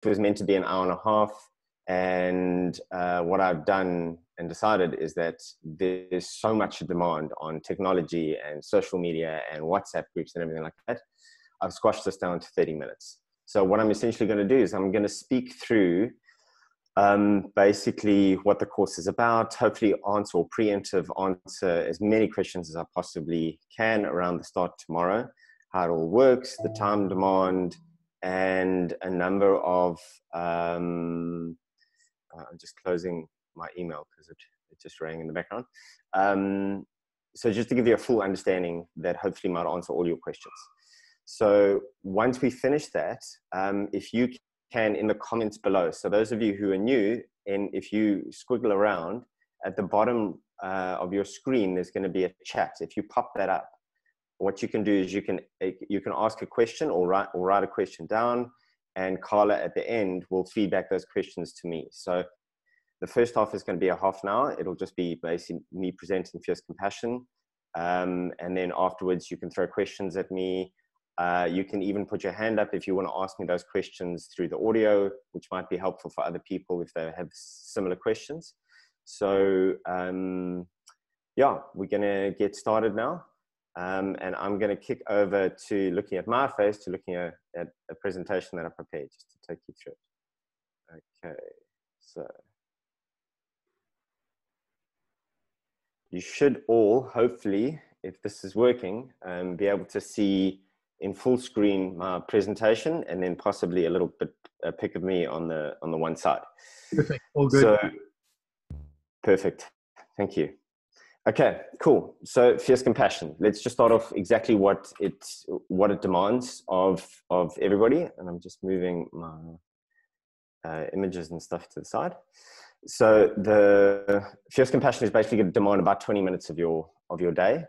was meant to be an hour and a half. And what I've done and decided is that there's so much demand on technology and social media and WhatsApp groups and everything like that. I've squashed this down to 30 minutes. So what I'm essentially going to do is I'm going to speak through basically what the course is about, hopefully answer or preemptive answer as many questions as I possibly can around the start tomorrow, how it all works, the time demand, and a number of, I'm just closing my email because it just rang in the background. So just to give you a full understanding that hopefully might answer all your questions. So once we finish that, if you can in the comments below, so those of you who are new, and if you squiggle around at the bottom of your screen, there's going to be a chat. If you pop that up, what you can do is you can ask a question or write a question down, and Carla at the end will feedback those questions to me. So the first half is going to be a half an hour. It'll just be basically me presenting Fierce Compassion. And then afterwards, you can throw questions at me. You can even put your hand up if you want to ask me those questions through the audio, which might be helpful for other people if they have similar questions. So yeah, we're going to get started now. And I'm going to kick over to looking at my face, to looking at a presentation that I prepared just to take you through it. Okay, so you should all, hopefully, if this is working, be able to see in full screen my presentation, and then possibly a little bit a pic of me on the one side. Perfect. All good. So, perfect. Thank you. Okay, cool. So Fierce Compassion. Let's just start off exactly what it demands of everybody. And I'm just moving my images and stuff to the side. So the Fierce Compassion is basically going to demand about 20 minutes of your day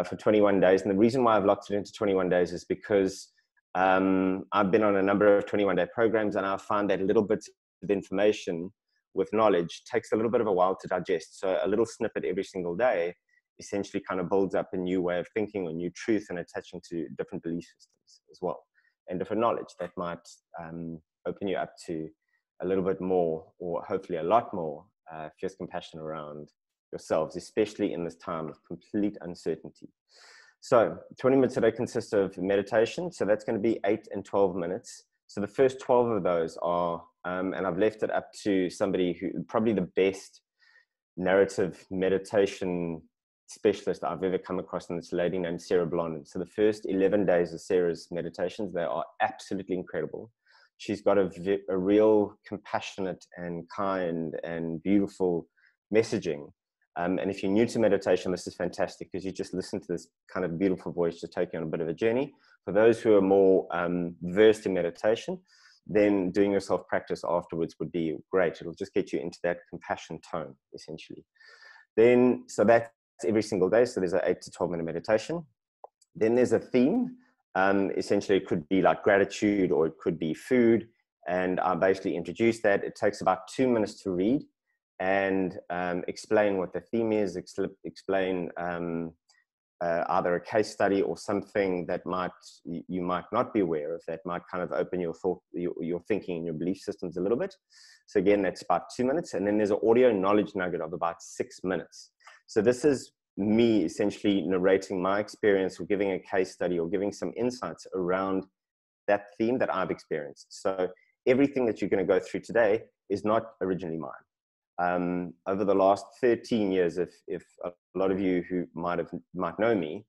for 21 days. And the reason why I've locked it into 21 days is because I've been on a number of 21-day programs, and I found that little bits of information with knowledge takes a little bit of a while to digest. So a little snippet every single day essentially kind of builds up a new way of thinking or new truth, and attaching to different belief systems as well, and different knowledge that might open you up to a little bit more, or hopefully a lot more, fierce compassion around yourselves, especially in this time of complete uncertainty. So 20 minutes a day consists of meditation. So that's going to be 8 and 12 minutes. So the first 12 of those are, and I've left it up to somebody who, probably the best narrative meditation specialist I've ever come across, and it's a lady named Sarah Blondin. So the first 11 days of Sarah's meditations, they are absolutely incredible. She's got a real compassionate and kind and beautiful messaging. And if you're new to meditation, this is fantastic, because you just listen to this kind of beautiful voice to take you on a bit of a journey. For those who are more versed in meditation, then doing your self-practice afterwards would be great. It'll just get you into that compassion tone, essentially. Then, so that's every single day. So there's an 8 to 12 minute meditation. Then there's a theme. Essentially, it could be like gratitude, or it could be food. And I basically introduce that. It takes about 2 minutes to read and explain what the theme is, explain either a case study or something that you might not be aware of, that might kind of open your thought, your thinking and your belief systems a little bit. So again, that's about 2 minutes. And then there's an audio knowledge nugget of about 6 minutes. So this is me essentially narrating my experience, or giving a case study, or giving some insights around that theme that I've experienced. So everything that you're going to go through today is not originally mine. Over the last 13 years, if a lot of you who might know me,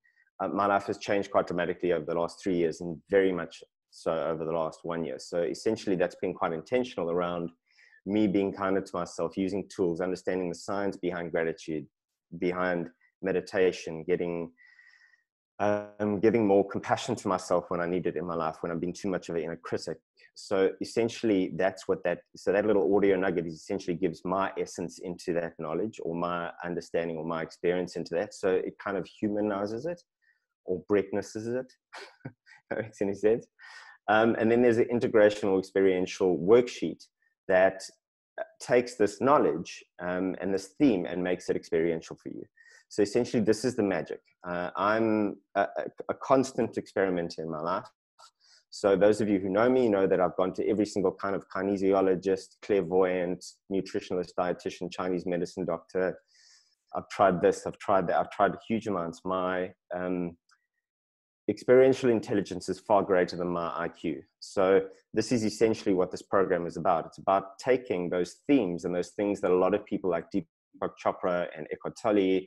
my life has changed quite dramatically over the last 3 years, and very much so over the last 1 year. So essentially that's been quite intentional around me being kinder to myself, using tools, understanding the science behind gratitude, behind meditation, getting more compassion to myself when I need it in my life, when I'm being too much of an inner critic. So essentially that's what so that little audio nugget essentially gives my essence into that knowledge, or my understanding, or my experience into that. So it kind of humanizes it, or Brecknesses it, if that makes any sense. And then there's an integration or experiential worksheet that takes this knowledge and this theme and makes it experiential for you. So essentially, this is the magic. I'm a constant experimenter in my life. So those of you who know me know that I've gone to every single kind of kinesiologist, clairvoyant, nutritionalist, dietitian, Chinese medicine doctor. I've tried this, I've tried that, I've tried huge amounts. My experiential intelligence is far greater than my IQ. So this is essentially what this program is about. It's about taking those themes and those things that a lot of people like Deepak Chopra and Eckhart Tolle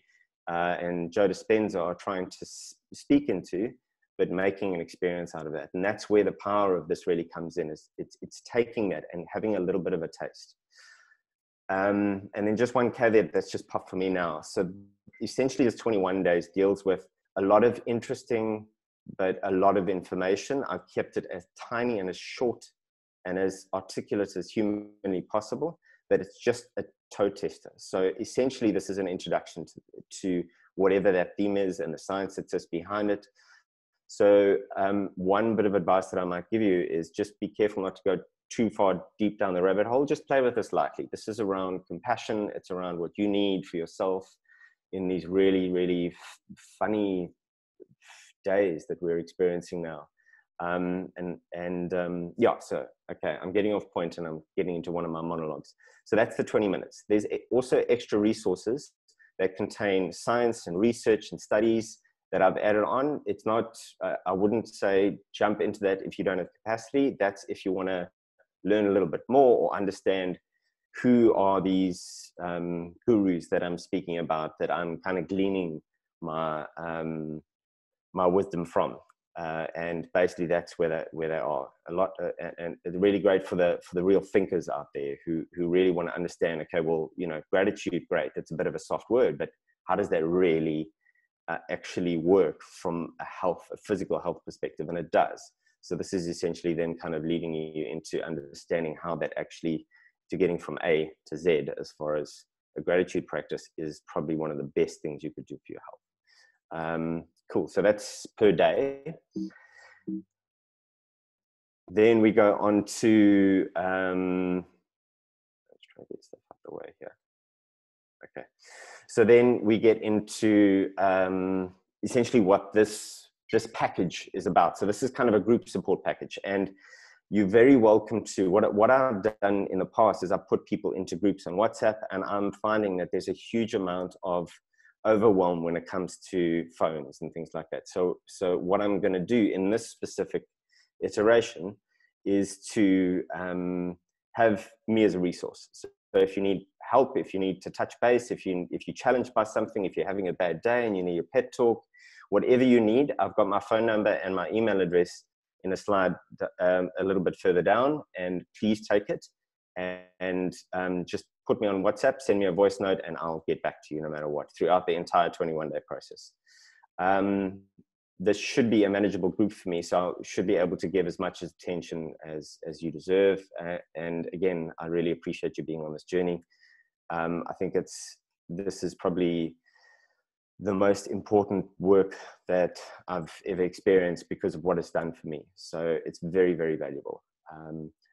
and Joe Dispenza are trying to speak into, but making an experience out of that. And that's where the power of this really comes in, is it's taking that and having a little bit of a taste. And then just one caveat that's just popped for me now. So essentially this 21 days deals with a lot of interesting, but a lot of information. I've kept it as tiny and as short and as articulate as humanly possible, but it's just a toe tester. So essentially this is an introduction to whatever that theme is and the science that sits behind it. So one bit of advice that I might give you is just be careful not to go too far deep down the rabbit hole. Just play with this lightly. This is around compassion. It's around what you need for yourself in these really, really funny days that we're experiencing now. Yeah, so, okay, I'm getting off point and I'm getting into one of my monologues. So that's the 20 minutes. There's also extra resources that contain science and research and studies that I've added on. It's not, I wouldn't say jump into that if you don't have capacity. That's if you want to learn a little bit more or understand who are these gurus that I'm speaking about, that I'm kind of gleaning my my wisdom from, and basically that's where they are a lot, and it's really great for the real thinkers out there who really want to understand. Okay, well, you know, gratitude, great. It's a bit of a soft word, but how does that really actually work from a physical health perspective? And it does. So this is essentially then kind of leading you into understanding how that actually, to getting from A to Z, as far as a gratitude practice, is probably one of the best things you could do for your health. Cool. So that's per day. Then we go on to, let's try to get stuff out the way here. Okay. So then we get into essentially what this package is about. So this is kind of a group support package, and you're very welcome to, what I've done in the past is I've put people into groups on WhatsApp, and I'm finding that there's a huge amount of overwhelm when it comes to phones and things like that. So what I'm going to do in this specific iteration is to have me as a resource. So if you need help, if you need to touch base, if you're challenged by something, if you're having a bad day and you need a pet talk, whatever you need, I've got my phone number and my email address in a slide a little bit further down, and please take it and just put me on WhatsApp, send me a voice note, and I'll get back to you no matter what throughout the entire 21-day process. This should be a manageable group for me, so I should be able to give as much attention as you deserve. And again, I really appreciate you being on this journey. I think this is probably the most important work that I've ever experienced because of what it's done for me. So it's very, very valuable.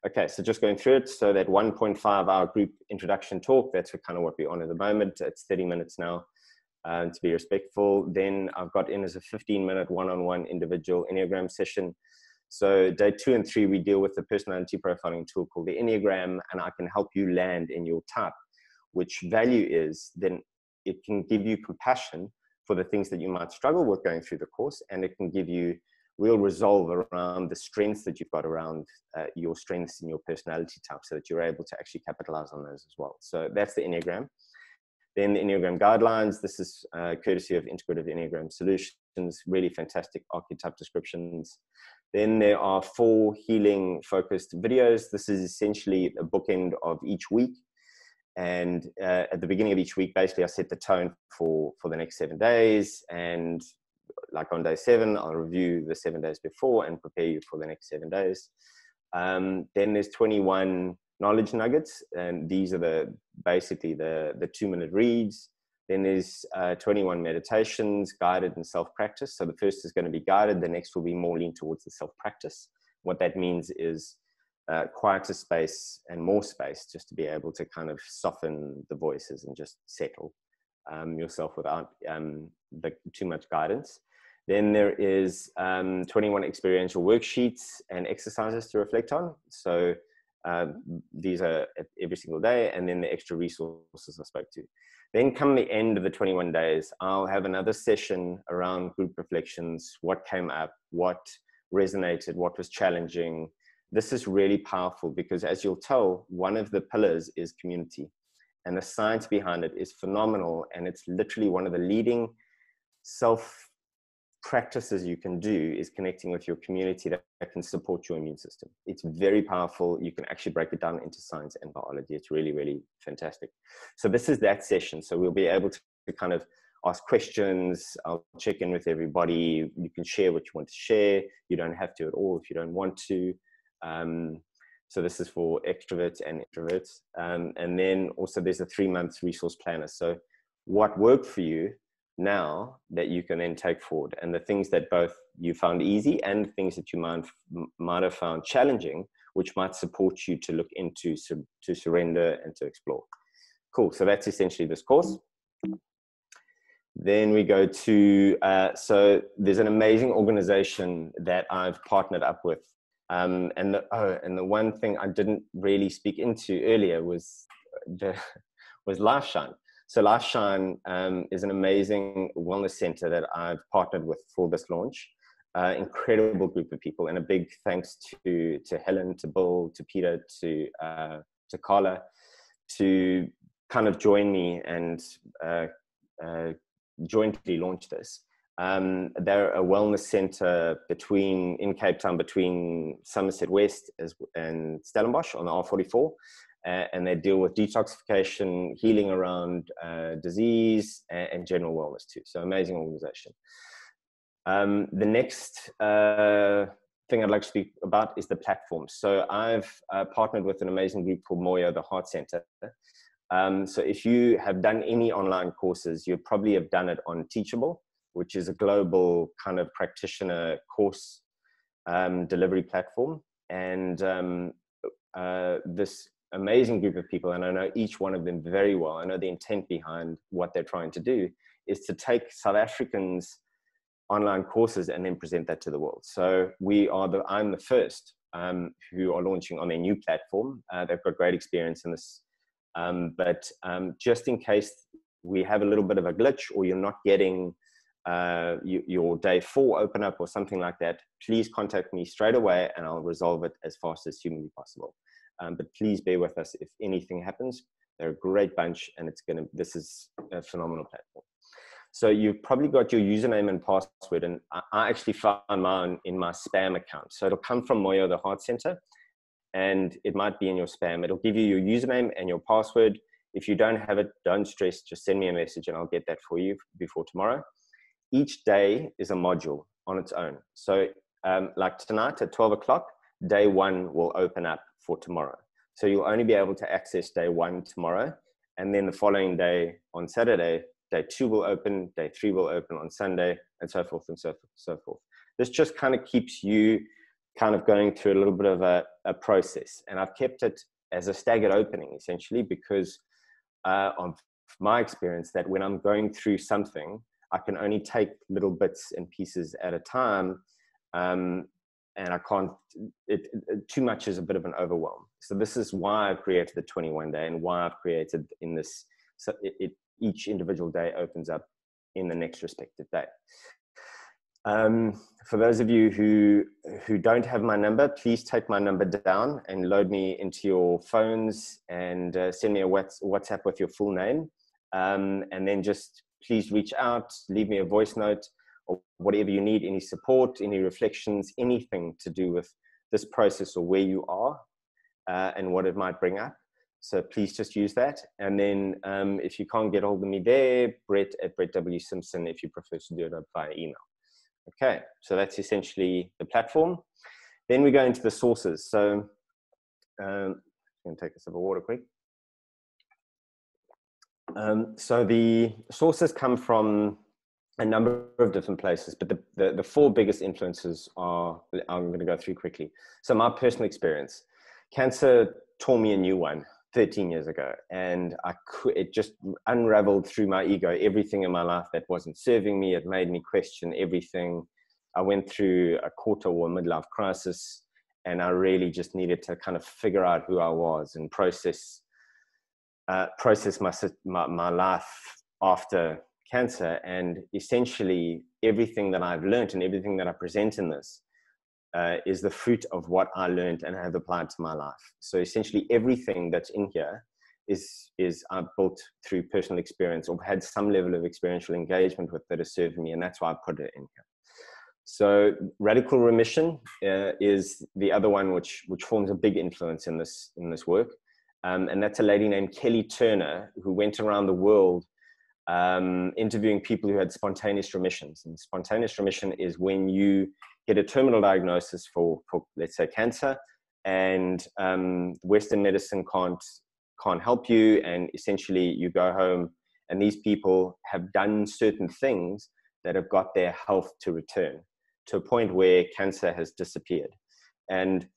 Okay, so just going through it. So that 1.5-hour group introduction talk, that's kind of what we're on at the moment. It's 30 minutes now, to be respectful. Then I've got in as a 15-minute one-on-one individual Enneagram session. So day 2 and 3, we deal with the personality profiling tool called the Enneagram, and I can help you land in your type, which value is, then it can give you compassion for the things that you might struggle with going through the course, and it can give you real resolve around the strengths that you've got around your strengths in your personality type, so that you're able to actually capitalize on those as well. So that's the Enneagram. Then the Enneagram guidelines. This is courtesy of Integrative Enneagram Solutions, really fantastic archetype descriptions. Then there are 4 healing focused videos. This is essentially a bookend of each week. And at the beginning of each week, basically, I set the tone for the next 7 days. And like on day 7, I'll review the 7 days before and prepare you for the next 7 days. Then there's 21 knowledge nuggets, and these are basically the 2-minute reads. Then there's 21 meditations, guided and self-practice. So the first is going to be guided. The next will be more lean towards the self-practice. What that means is quieter space and more space, just to be able to kind of soften the voices and just settle yourself without too much guidance. Then there is 21 experiential worksheets and exercises to reflect on. So these are every single day, and then the extra resources I spoke to. Then come the end of the 21 days, I'll have another session around group reflections, what came up, what resonated, what was challenging. This is really powerful because, as you'll tell, one of the pillars is community, and the science behind it is phenomenal. And it's literally one of the leading self practices you can do is connecting with your community that can support your immune system. It's very powerful. You can actually break it down into science and biology. It's really, really fantastic. So this is that session. So we'll be able to kind of ask questions. I'll check in with everybody. You can share what you want to share. You don't have to at all if you don't want to. So this is for extroverts and introverts. And then also there's a 3-month resource planner. So what worked for you now that you can then take forward, and the things that both you found easy and things that you might have found challenging, which might support you to look into, to surrender and to explore. Cool. So that's essentially this course. Then we go to, so there's an amazing organization that I've partnered up with. And the one thing I didn't really speak into earlier was Life Shine. So Life Shine is an amazing wellness center that I've partnered with for this launch. Incredible group of people, and a big thanks to Helen, to Bill, to Peter, to Carla, to kind of join me and jointly launch this. They're a wellness center in Cape Town, between Somerset West and Stellenbosch on the R44. And they deal with detoxification, healing around disease, and general wellness too. So amazing organization. The next thing I'd like to speak about is the platform. So I've partnered with an amazing group called Moyo, the Heart Center. So if you have done any online courses, you probably have done it on Teachable, which is a global kind of practitioner course delivery platform. And this amazing group of people, and I know each one of them very well. I know the intent behind what they're trying to do is to take South Africans' online courses and then present that to the world. So I'm the first who are launching on their new platform. They've got great experience in this. But just in case we have a little bit of a glitch, or you're not getting your day 4 open up or something like that, please contact me straight away and I'll resolve it as fast as humanly possible. But please bear with us if anything happens. They're a great bunch, and this is a phenomenal platform. So you've probably got your username and password, and I actually found mine in my spam account. So it'll come from Moyo, the Heart Center, and it might be in your spam. It'll give you your username and your password. If you don't have it, don't stress, just send me a message and I'll get that for you before tomorrow. Each day is a module on its own. So like tonight at 12 o'clock, day 1 will open up for tomorrow. So you'll only be able to access day 1 tomorrow. And then the following day on Saturday, day 2 will open, day 3 will open on Sunday, and so forth and so forth. This just kind of keeps you kind of going through a little bit of a process. And I've kept it as a staggered opening, essentially, because of my experience that when I'm going through something, I can only take little bits and pieces at a time. And I can't, too much is a bit of an overwhelm. So this is why I've created the 21 day, and why I've created in this, so each individual day opens up in the next respective day. For those of you who don't have my number, please take my number down and load me into your phones, and send me a WhatsApp with your full name. And then just please reach out, leave me a voice note, or whatever you need, any support, any reflections, anything to do with this process or where you are and what it might bring up. So please just use that. And then if you can't get hold of me there, Brett at Brett W Simpson, if you prefer to do it via email. Okay, so that's essentially the platform. Then we go into the sources. So I'm going to take a sip of water quick. So the sources come from a number of different places, but the 4 biggest influences are, I'm going to go through quickly. So my personal experience, cancer taught me a new one, 13 years ago. And it just unraveled through my ego, everything in my life that wasn't serving me. It made me question everything. I went through a quarter or midlife crisis, and I really just needed to kind of figure out who I was and process my life after cancer. And essentially everything that I've learned and everything that I present in this is the fruit of what I learned and have applied to my life. So essentially everything that's in here is I've built through personal experience or had some level of experiential engagement with that has served me, and that's why I put it in here. So radical remission is the other one which forms a big influence in this work. And that's a lady named Kelly Turner, who went around the world interviewing people who had spontaneous remissions. And spontaneous remission is when you get a terminal diagnosis for let's say cancer, and Western medicine can't help you, and essentially you go home, and these people have done certain things that have got their health to return to a point where cancer has disappeared. And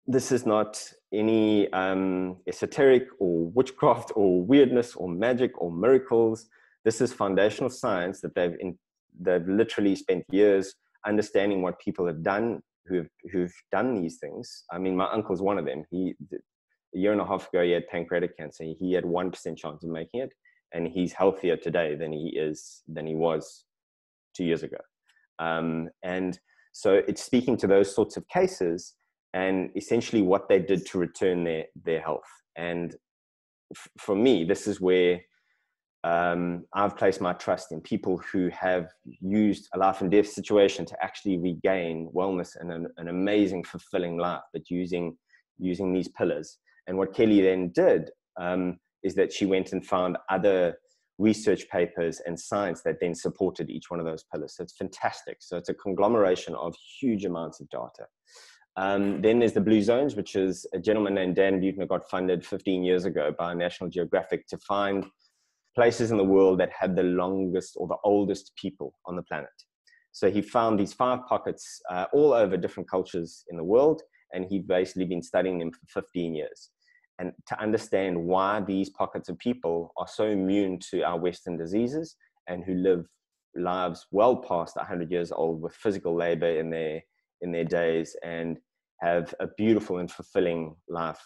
this is not any esoteric or witchcraft or weirdness or magic or miracles. This is foundational science that they've literally spent years understanding what people have done who've done these things. I mean, my uncle's one of them. A year and a half ago, he had pancreatic cancer. He had 1% chance of making it, and he's healthier today than he was 2 years ago. And so it's speaking to those sorts of cases and essentially what they did to return their health. And for me, this is where I've placed my trust in people who have used a life and death situation to actually regain wellness and an amazing, fulfilling life, but using these pillars. And what Kelly then did is that she went and found other research papers and science that then supported each one of those pillars. So it's fantastic. So it's a conglomeration of huge amounts of data. Then there's the Blue Zones, which is a gentleman named Dan Buettner got funded 15 years ago by National Geographic to find places in the world that had the longest or the oldest people on the planet. So he found these 5 pockets all over different cultures in the world, and he'd basically been studying them for 15 years. And to understand why these pockets of people are so immune to our Western diseases and who live lives well past 100 years old with physical labor in their days and have a beautiful and fulfilling life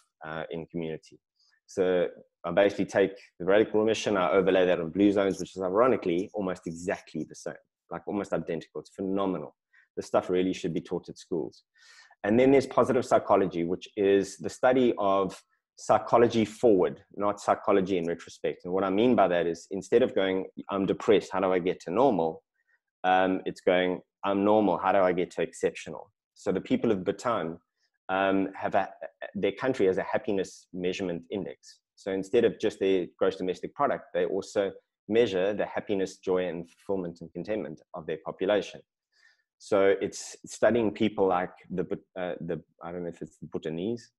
in community. So I basically take the radical remission, I overlay that on Blue Zones, which is ironically almost exactly the same, like almost identical. It's phenomenal. This stuff really should be taught at schools. And then there's positive psychology, which is the study of psychology forward, not psychology in retrospect. And what I mean by that is instead of going, I'm depressed, how do I get to normal? It's going, I'm normal, how do I get to exceptional? So the people of Bhutan their country has a happiness measurement index. So instead of just their gross domestic product, they also measure the happiness, joy, and fulfillment and contentment of their population. So it's studying people like I don't know if it's the Bhutanese,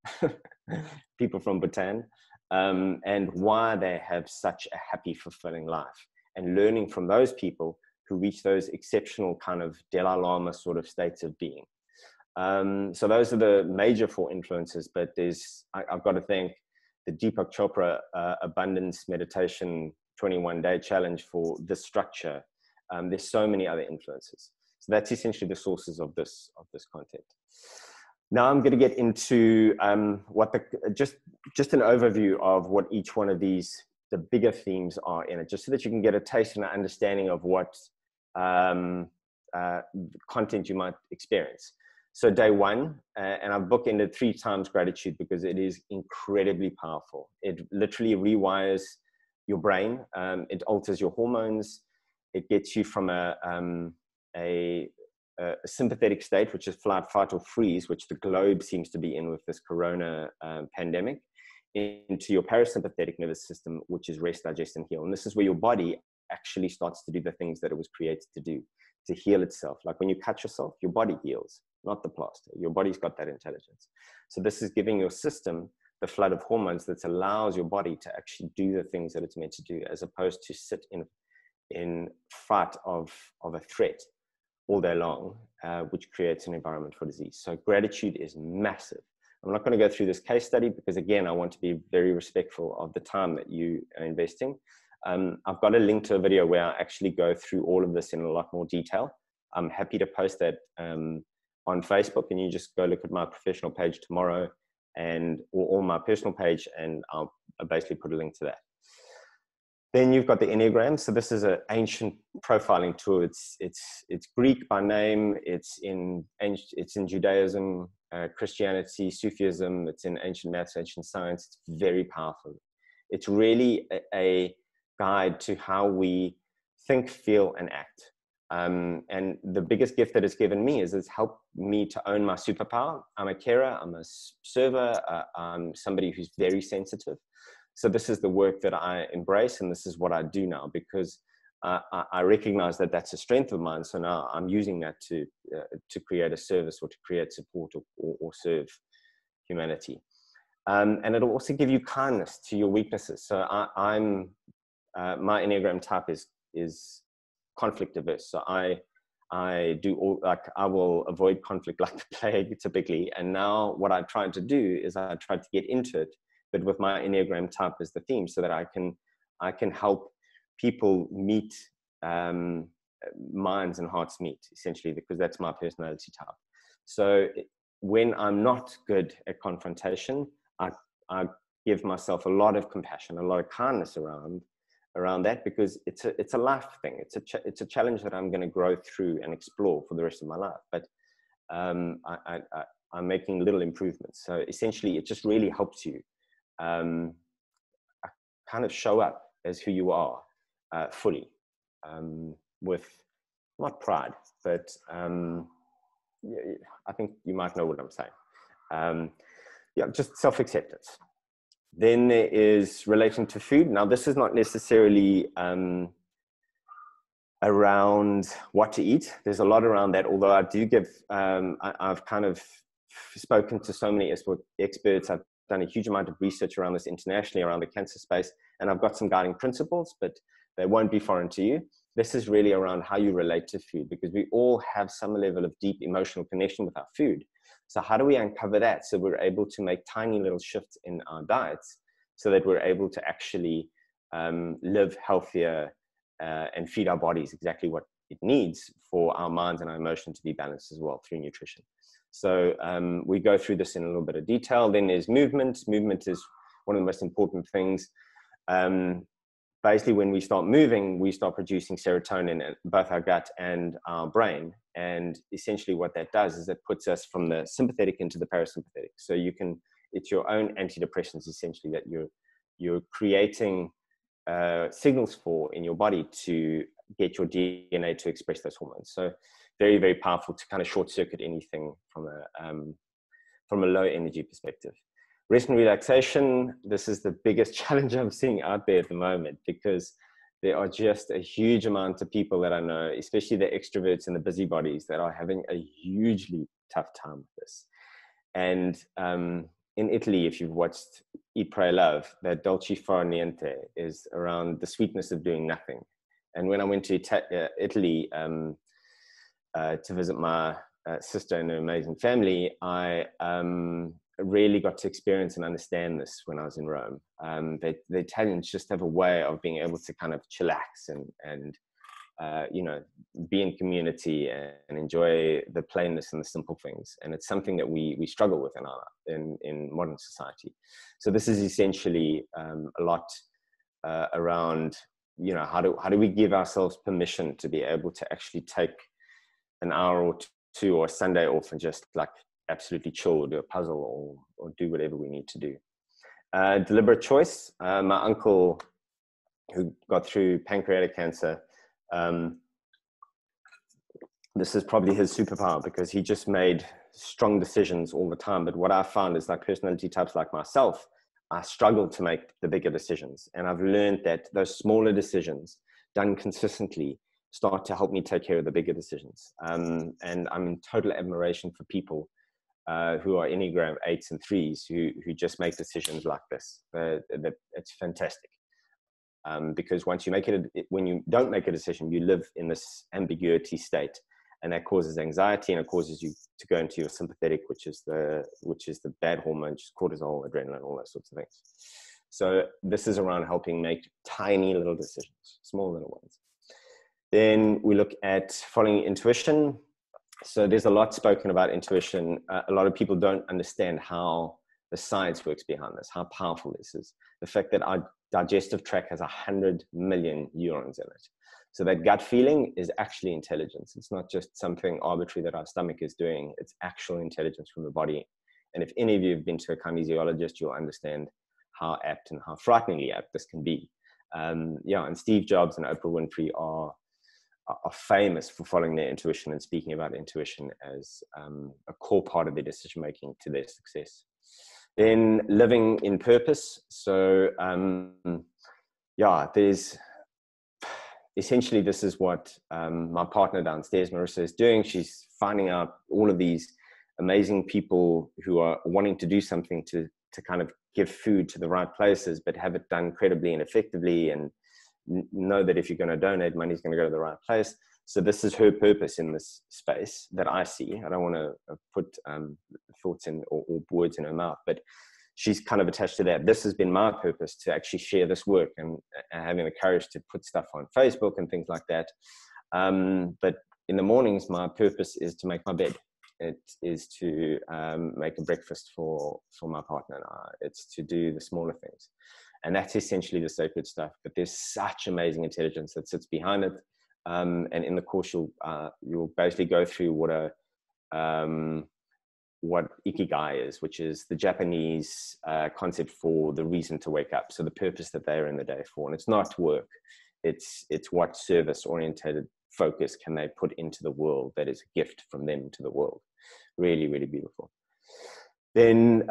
people from Bhutan, and why they have such a happy, fulfilling life, and learning from those people who reach those exceptional kind of Dalai Lama sort of states of being. So those are the major 4 influences, but I've got to thank the Deepak Chopra Abundance Meditation 21-day challenge for this structure. There's so many other influences. So that's essentially the sources of this content. Now I'm going to get into just an overview of what each one of the bigger themes are in it, just so that you can get a taste and an understanding of what content you might experience. So day 1, and I've bookended 3 times gratitude because it is incredibly powerful. It literally rewires your brain. It alters your hormones. It gets you from a sympathetic state, which is flight, fight, or freeze, which the globe seems to be in with this corona pandemic, into your parasympathetic nervous system, which is rest, digest, and heal. And this is where your body actually starts to do the things that it was created to do, to heal itself. Like when you cut yourself, your body heals, not the plaster. Your body's got that intelligence. So this is giving your system the flood of hormones that allows your body to actually do the things that it's meant to do, as opposed to sit in fight of a threat all day long, which creates an environment for disease. So gratitude is massive. I'm not going to go through this case study because, again, I want to be very respectful of the time that you are investing. I've got a link to a video where I actually go through all of this in a lot more detail. I'm happy to post that on Facebook, and you just go look at my professional page tomorrow or my personal page, and I'll basically put a link to that. Then you've got the Enneagram. So this is an ancient profiling tool. It's Greek by name. It's in Judaism, Christianity, Sufism. It's in ancient maths, ancient science. It's very powerful. It's really a guide to how we think, feel, and act. And the biggest gift that it's given me is it's helped me to own my superpower. I'm a carer. I'm a server. I'm somebody who's very sensitive. So this is the work that I embrace, and this is what I do now, because I recognize that that's a strength of mine. So now I'm using that to create a service or to create support or serve humanity. And it'll also give you kindness to your weaknesses. So my Enneagram type is conflict averse. So I will avoid conflict like the plague typically. And now what I tried to do is I tried to get into it, but with my Enneagram type as the theme, so that I can help people meet, minds and hearts meet, essentially, because that's my personality type. So when I'm not good at confrontation, I give myself a lot of compassion, a lot of kindness around that, because it's a life thing. It's a challenge that I'm going to grow through and explore for the rest of my life. But I'm making little improvements. So essentially, it just really helps you kind of show up as who you are fully, with not pride, but I think you might know what I'm saying. Just self-acceptance. Then there is relation to food. Now, this is not necessarily around what to eat. There's a lot around that, although I do give, I've kind of spoken to so many experts. I've done a huge amount of research around this internationally, around the cancer space, and I've got some guiding principles, but they won't be foreign to you. This is really around how you relate to food, because we all have some level of deep emotional connection with our food. So how do we uncover that so we're able to make tiny little shifts in our diets so that we're able to actually live healthier and feed our bodies exactly what it needs for our minds and our emotions to be balanced as well through nutrition. So we go through this in a little bit of detail. Then there's movement. Movement is one of the most important things. Basically, when we start moving, we start producing serotonin in both our gut and our brain. And essentially what that does is it puts us from the sympathetic into the parasympathetic. So it's your own antidepressants, essentially, that you're creating signals for in your body to get your DNA to express those hormones. So very, very powerful to kind of short circuit anything from a low energy perspective. Rest and relaxation. This is the biggest challenge I'm seeing out there at the moment, because there are just a huge amount of people that I know, especially the extroverts and the busybodies, that are having a hugely tough time with this. And in Italy, if you've watched Eat, Pray, Love, that dolce far niente is around the sweetness of doing nothing. And when I went to Italy to visit my sister and her amazing family, I really got to experience and understand this when I was in Rome. The Italians just have a way of being able to kind of chillax and be in community and enjoy the plainness and the simple things. And it's something that we struggle with in modern society. So this is essentially a lot around, how do we give ourselves permission to be able to actually take an hour or two or a Sunday off and just like absolutely chill, or do a puzzle, or do whatever we need to do. Deliberate choice. My uncle, who got through pancreatic cancer, this is probably his superpower, because he just made strong decisions all the time. But what I found is, like, personality types like myself, I struggle to make the bigger decisions. And I've learned that those smaller decisions done consistently start to help me take care of the bigger decisions. And I'm in total admiration for people who are Enneagram 8s and 3s who just make decisions like this. It's fantastic. Because once you when you don't make a decision, you live in this ambiguity state. and that causes anxiety, and it causes you to go into your sympathetic, which is the bad hormone, which is cortisol, adrenaline, all those sorts of things. So this is around helping make tiny little decisions, small little ones. Then we look at following intuition. So there's a lot spoken about intuition. A lot of people don't understand how the science works behind this, how powerful this is. The fact that our digestive tract has 100 million neurons in it. So that gut feeling is actually intelligence. It's not just something arbitrary that our stomach is doing. It's actual intelligence from the body. And if any of you have been to a kinesiologist, you'll understand how apt and how frighteningly apt this can be. Yeah, and Steve Jobs and Oprah Winfrey are famous for following their intuition and speaking about intuition as a core part of their decision-making to their success. Then living in purpose. So yeah, there's essentially, this is what my partner downstairs, Marissa, is doing. She's finding out all of these amazing people who are wanting to do something to kind of give food to the right places, but have it done credibly and effectively, and know that if you're going to donate, money is going to go to the right place. So this is her purpose in this space that I see. I don't want to put thoughts in or words in her mouth, but she's kind of attached to that. This has been my purpose, to actually share this work and having the courage to put stuff on Facebook and things like that. But in the mornings, my purpose is to make my bed. It is to make a breakfast for my partner and I. It's to do the smaller things. And that's essentially the sacred stuff. But there's such amazing intelligence that sits behind it. And in the course, you'll basically go through what ikigai is, which is the Japanese concept for the reason to wake up. So the purpose that they're in the day for. And it's not work. It's what service-oriented focus can they put into the world that is a gift from them to the world. Really, really beautiful. Then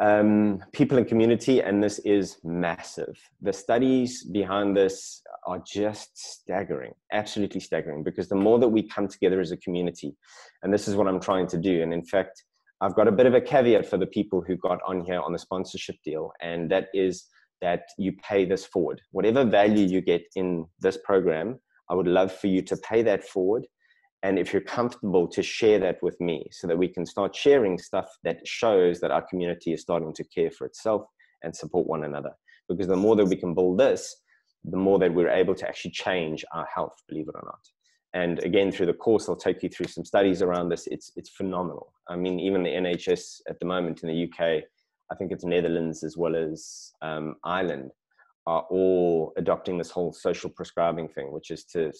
people and community, and this is massive. The studies behind this are just staggering, absolutely staggering, because the more that we come together as a community, and this is what I'm trying to do. And in fact, I've got a bit of a caveat for the people who got on here on the sponsorship deal, and that is that you pay this forward. Whatever value you get in this program, I would love for you to pay that forward. And if you're comfortable, to share that with me so that we can start sharing stuff that shows that our community is starting to care for itself and support one another. Because the more that we can build this, the more that we're able to actually change our health, believe it or not. And again, through the course, I'll take you through some studies around this. It's phenomenal. I mean, even the NHS at the moment in the UK, I think it's Netherlands as well as Ireland, are all adopting this whole social prescribing thing, which is to,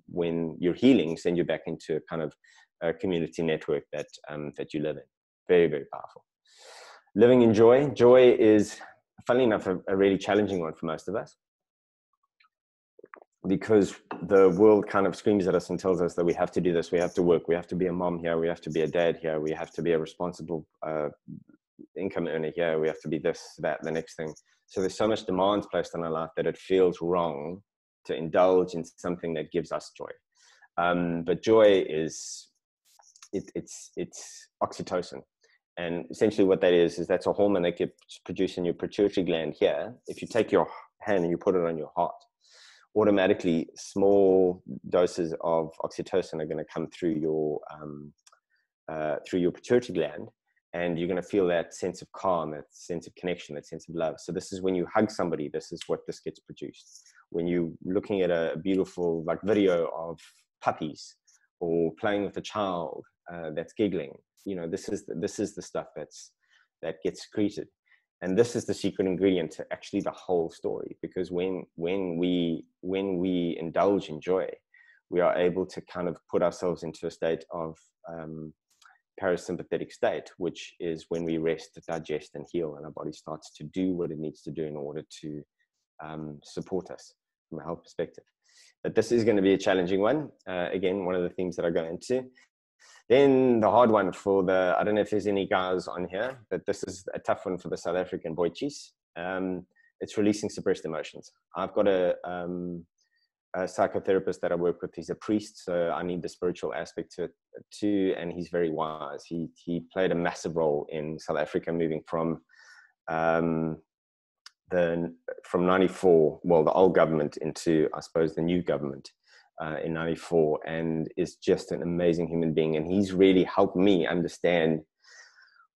when you're healing, send you back into a kind of a community network that that you live in. Very, very powerful. Living in joy. Joy is, funnily enough, a really challenging one for most of us, because the world kind of screams at us and tells us that we have to do this, we have to work, we have to be a mom here, we have to be a dad here, we have to be a responsible income earner here, we have to be this, that, the next thing. So there's so much demands placed on our life that it feels wrong to indulge in something that gives us joy. But joy is, it's oxytocin. And essentially what that is that's a hormone that gets produced in your pituitary gland here. If you take your hand and you put it on your heart, automatically small doses of oxytocin are going to come through your pituitary gland. And you're going to feel that sense of calm, that sense of connection, that sense of love. So this is when you hug somebody, this is what this gets produced. When you're looking at a beautiful video of puppies, or playing with a child that's giggling, you know, this is the stuff that gets secreted. And this is the secret ingredient to actually the whole story. Because when we indulge in joy, we are able to kind of put ourselves into a state of parasympathetic state, which is when we rest, digest, and heal, and our body starts to do what it needs to do in order to support us from a health perspective. But this is going to be a challenging one. Again, one of the themes that I go into. Then the hard one for the, I don't know if there's any guys on here, but this is a tough one for the South African boychies. It's releasing suppressed emotions. I've got a psychotherapist that I work with. He's a priest, so I need the spiritual aspect to it too, and he's very wise. He played a massive role in South Africa moving from 94, well, the old government into, I suppose, the new government. in '94, and is just an amazing human being. And he's really helped me understand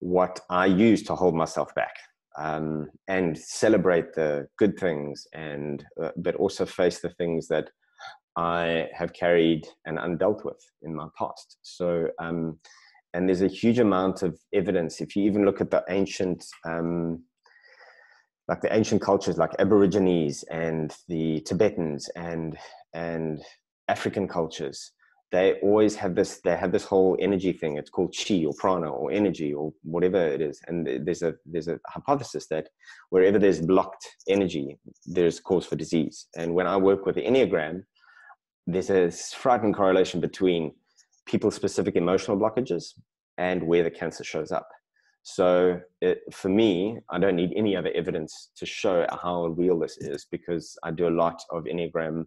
what I use to hold myself back, and celebrate the good things, and but also face the things that I have carried and undealt with in my past. So, and there's a huge amount of evidence. If you even look at the ancient, like the ancient cultures, like Aborigines and the Tibetans and African cultures, they always have this. They have this whole energy thing. It's called chi or prana or energy or whatever it is. And there's a hypothesis that wherever there's blocked energy, there's cause for disease. And when I work with the Enneagram, there's a frightening correlation between people-specific emotional blockages and where the cancer shows up. So for me, I don't need any other evidence to show how real this is, because I do a lot of Enneagram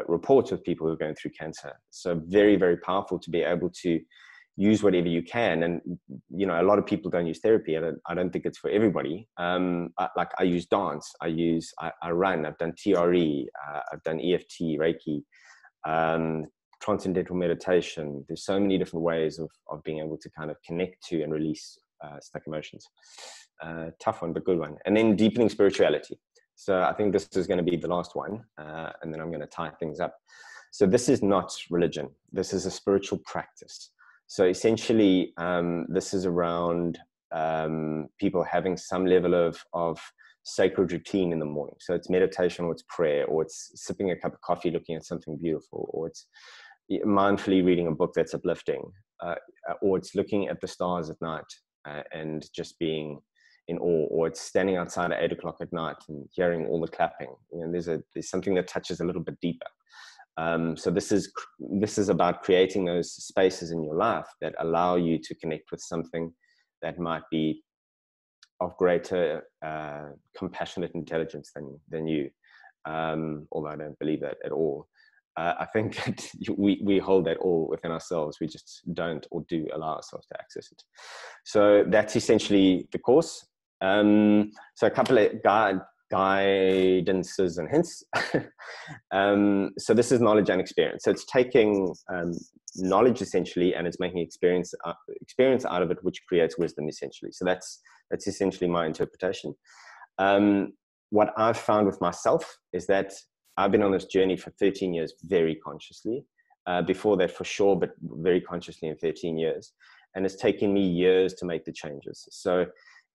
reports with people who are going through cancer. So very, very powerful to be able to use whatever you can. And, you know, a lot of people don't use therapy. I don't think it's for everybody. Like I use dance, I run, I've done TRE, I've done EFT, Reiki, transcendental meditation. There's so many different ways of being able to kind of connect to and release stuck emotions. Tough one, but good one. And then deepening spirituality. So I think this is going to be the last one, and then I'm going to tie things up. So this is not religion. This is a spiritual practice. So essentially, this is around people having some level of sacred routine in the morning. So it's meditation, or it's prayer, or it's sipping a cup of coffee, looking at something beautiful, or it's mindfully reading a book that's uplifting, or it's looking at the stars at night and just being in awe, or it's standing outside at 8 o'clock at night and hearing all the clapping. You know, there's something that touches a little bit deeper. So this is about creating those spaces in your life that allow you to connect with something that might be of greater compassionate intelligence than you. Although I don't believe that at all. I think that we hold that all within ourselves. We just don't or do allow ourselves to access it. So that's essentially the course. So a couple of guidances and hints. So this is knowledge and experience. So it's taking knowledge essentially, and it's making experience out of it, which creates wisdom essentially. So that's essentially my interpretation. What I've found with myself is that I've been on this journey for 13 years, very consciously. Before that, for sure, but very consciously in 13 years. And it's taken me years to make the changes. So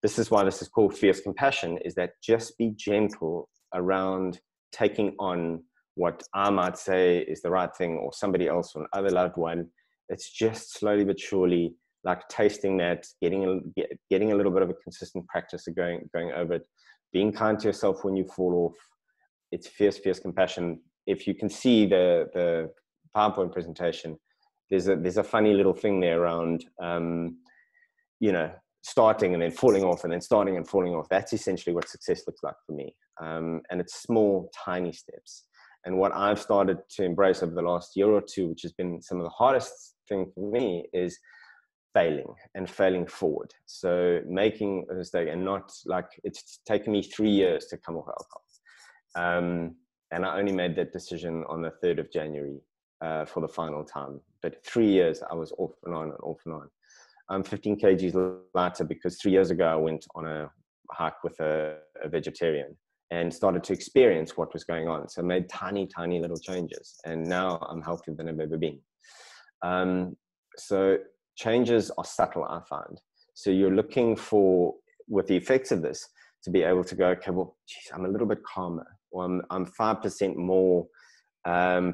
this is why this is called fierce compassion, is that just be gentle around taking on what I might say is the right thing, or somebody else or another loved one. It's just slowly but surely, like tasting that, getting a little bit of a consistent practice of going over it, being kind to yourself when you fall off. It's fierce compassion. If you can see the PowerPoint presentation, there's a funny little thing there around, you know, starting and then falling off, and then starting and falling off. That's essentially what success looks like for me. And it's small, tiny steps. And what I've started to embrace over the last year or two, which has been some of the hardest thing for me, is failing forward. So making a mistake, and not like, it's taken me 3 years to come off alcohol. And I only made that decision on the 3rd of January for the final time. But 3 years I was off and on and off and on. I'm 15 kgs lighter because 3 years ago I went on a hike with a vegetarian and started to experience what was going on. So I made tiny little changes, and now I'm healthier than I've ever been. So changes are subtle, I find. So you're looking for, with the effects of this, to be able to go, okay, well, geez, I'm a little bit calmer, or I'm 5% more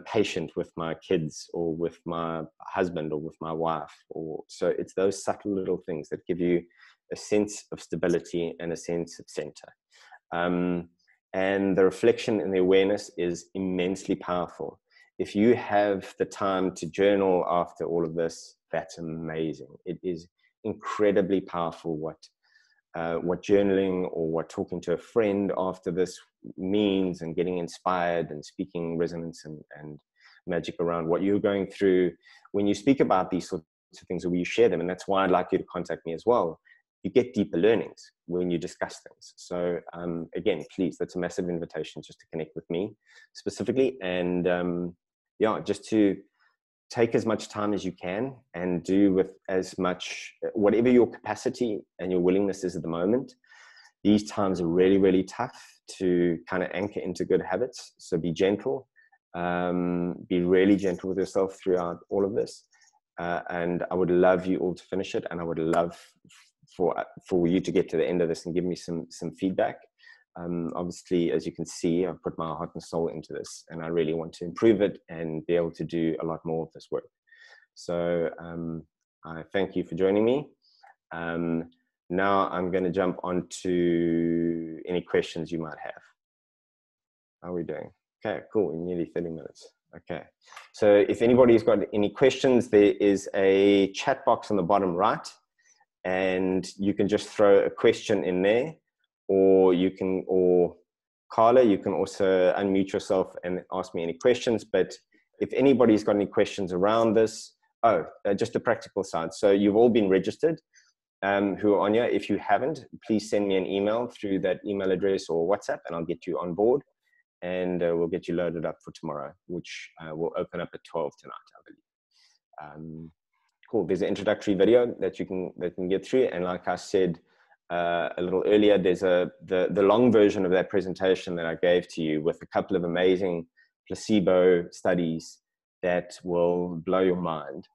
patient with my kids, or with my husband, or with my wife. Or so it's those subtle little things that give you a sense of stability and a sense of center. And the reflection and the awareness is immensely powerful. If you have the time to journal after all of this, that's amazing. It is incredibly powerful what journaling or what talking to a friend after this means, and getting inspired and speaking resonance and magic around what you're going through when you speak about these sorts of things, or when you share them. And that's why I'd like you to contact me as well. You get deeper learnings when you discuss things. So again, please, that's a massive invitation just to connect with me specifically. And yeah, just to take as much time as you can and do with as much, whatever your capacity and your willingness is at the moment. These times are really, really tough to kind of anchor into good habits. So be gentle, be really gentle with yourself throughout all of this. And I would love you all to finish it. And I would love for you to get to the end of this and give me some feedback. Obviously, as you can see, I've put my heart and soul into this, and I really want to improve it and be able to do a lot more of this work. So I thank you for joining me. Now I'm going to jump on to any questions you might have. How are we doing? Okay, cool. We're nearly 30 minutes. Okay. So if anybody's got any questions, there is a chat box on the bottom right, and you can just throw a question in there, or Carla, you can also unmute yourself and ask me any questions. But if anybody's got any questions around this, just the practical side. So you've all been registered who are on here. If you haven't, please send me an email through that email address or WhatsApp, and I'll get you on board, and we'll get you loaded up for tomorrow, which will open up at 12 tonight, I believe. Cool. There's an introductory video that you can get through, and like I said a little earlier, there's the long version of that presentation that I gave to you with a couple of amazing placebo studies that will blow your mind.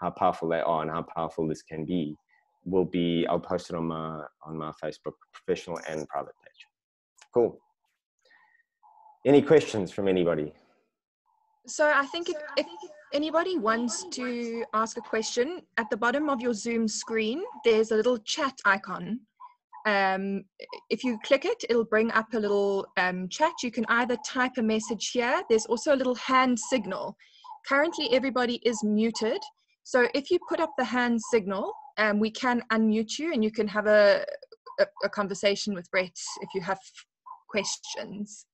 How powerful they are and how powerful this can be. I'll post it on my Facebook professional and private page. Cool. Any questions from anybody? So I think if anybody wants to ask a question, at the bottom of your Zoom screen, there's a little chat icon. If you click it, it'll bring up a little chat. You can either type a message here. There's also a little hand signal. Currently, everybody is muted. So if you put up the hand signal, we can unmute you, and you can have a conversation with Brett if you have questions.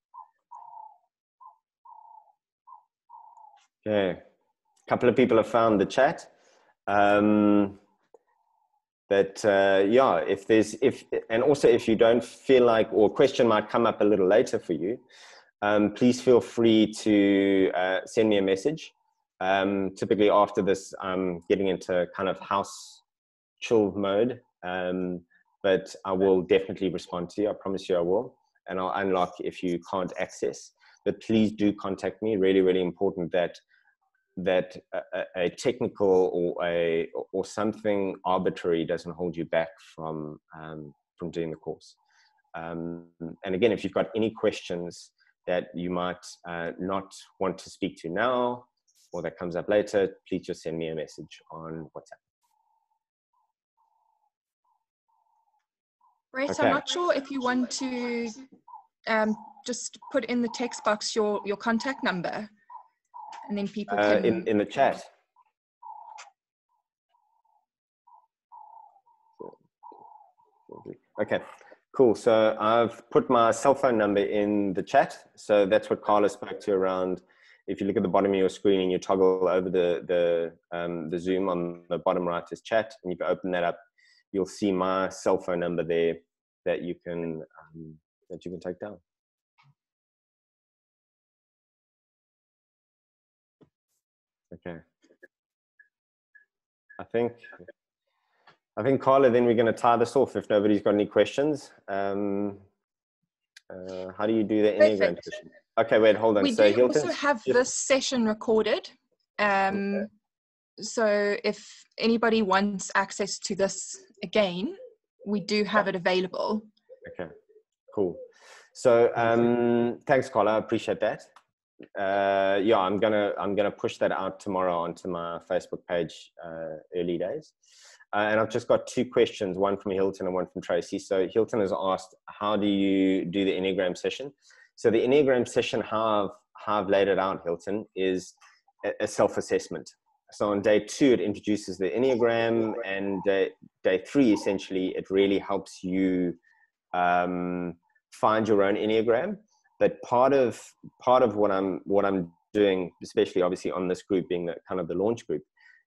Okay, a couple of people have found the chat. Yeah, and also if you don't feel like, or a question might come up a little later for you, please feel free to send me a message. Typically after this, I'm getting into kind of house chill mode, but I will definitely respond to you. I promise you I will, and I'll unlock if you can't access. But please do contact me. Really, really important that a technical or something arbitrary doesn't hold you back from doing the course. And again, if you've got any questions that you might not want to speak to now, or that comes up later, please just send me a message on WhatsApp. Brett, Okay. I'm not sure if you want to just put in the text box your contact number, and then people can... in the chat. Okay, cool. So I've put my cell phone number in the chat. So that's what Carla spoke to around. If you look at the bottom of your screen and you toggle over the Zoom, on the bottom right is chat, and you can open that up. You'll see my cell phone number there that you can take down. Okay. I think Carla, then we're going to tie this off if nobody's got any questions. How do you do the Enneagram session? Okay, wait, hold on. We so do also have this session recorded. Okay. So if anybody wants access to this again, we do have it available. Okay, cool. So thanks, Carla. I appreciate that. Yeah, I'm gonna push that out tomorrow onto my Facebook page, early days. And I've just got two questions, one from Hilton and one from Tracy. So Hilton has asked, how do you do the Enneagram session? So the Enneagram session, how I've laid it out, Hilton, is a self-assessment. So on day 2, it introduces the Enneagram, and day 3, essentially, it really helps you find your own Enneagram. But part of what I'm doing, especially obviously on this group being kind of the launch group,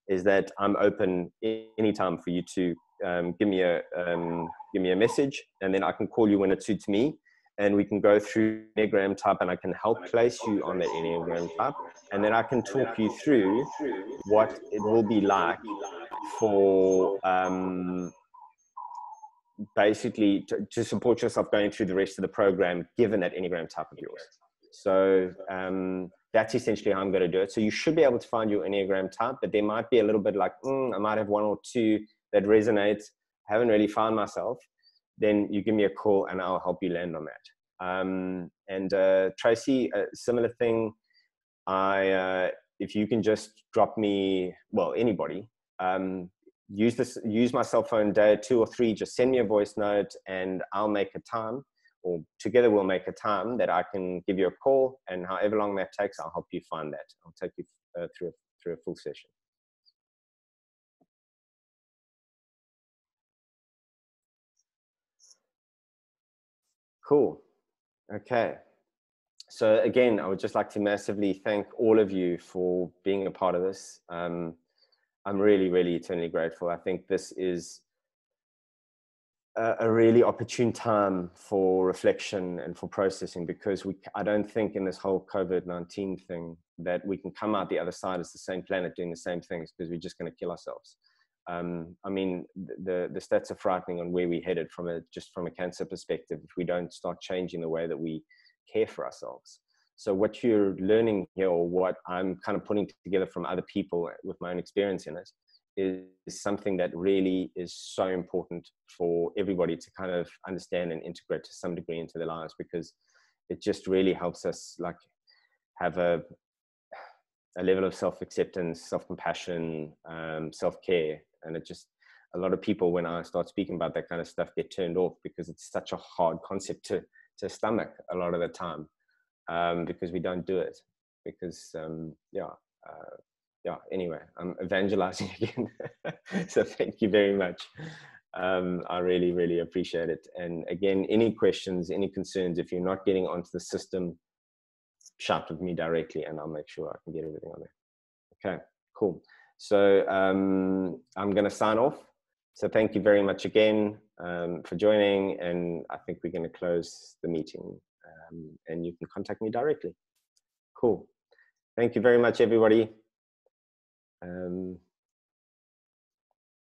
is that I'm open anytime for you to give me a message, and then I can call you when it suits me, and we can go through Enneagram type, and I can help place you on the Enneagram type. And then I can talk you through what it will be like for basically to support yourself going through the rest of the program, given that Enneagram type of yours. So that's essentially how I'm going to do it. So you should be able to find your Enneagram type, but there might be a little bit like, I might have one or two that resonate. I haven't really found myself. Then you give me a call and I'll help you land on that. And Tracy, a similar thing. If you can just drop me, well, anybody, use my cell phone day 2 or 3, just send me a voice note and I'll make a time, or together we'll make a time that I can give you a call, and however long that takes, I'll help you find that. I'll take you through a full session. Cool. Okay. So again, I would just like to massively thank all of you for being a part of this. I'm really, really eternally grateful. I think this is a really opportune time for reflection and for processing, because I don't think in this whole COVID-19 thing that we can come out the other side as the same planet doing the same things, because we're just going to kill ourselves. I mean, the stats are frightening on where we're headed just from a cancer perspective, if we don't start changing the way that we care for ourselves. So what you're learning here, or what I'm kind of putting together from other people with my own experience in it, is something that really is so important for everybody to kind of understand and integrate to some degree into their lives, because it just really helps us like have a level of self-acceptance, self-compassion, self-care. And it just, a lot of people, when I start speaking about that kind of stuff, get turned off, because it's such a hard concept to stomach a lot of the time, because we don't do it, because anyway, I'm evangelizing again. So thank you very much. I really, really appreciate it. And again, any questions, any concerns, if you're not getting onto the system, shout with me directly and I'll make sure I can get everything on there. Okay, cool. So I'm going to sign off. So thank you very much again for joining, and I think we're going to close the meeting, and you can contact me directly. Cool. Thank you very much, everybody.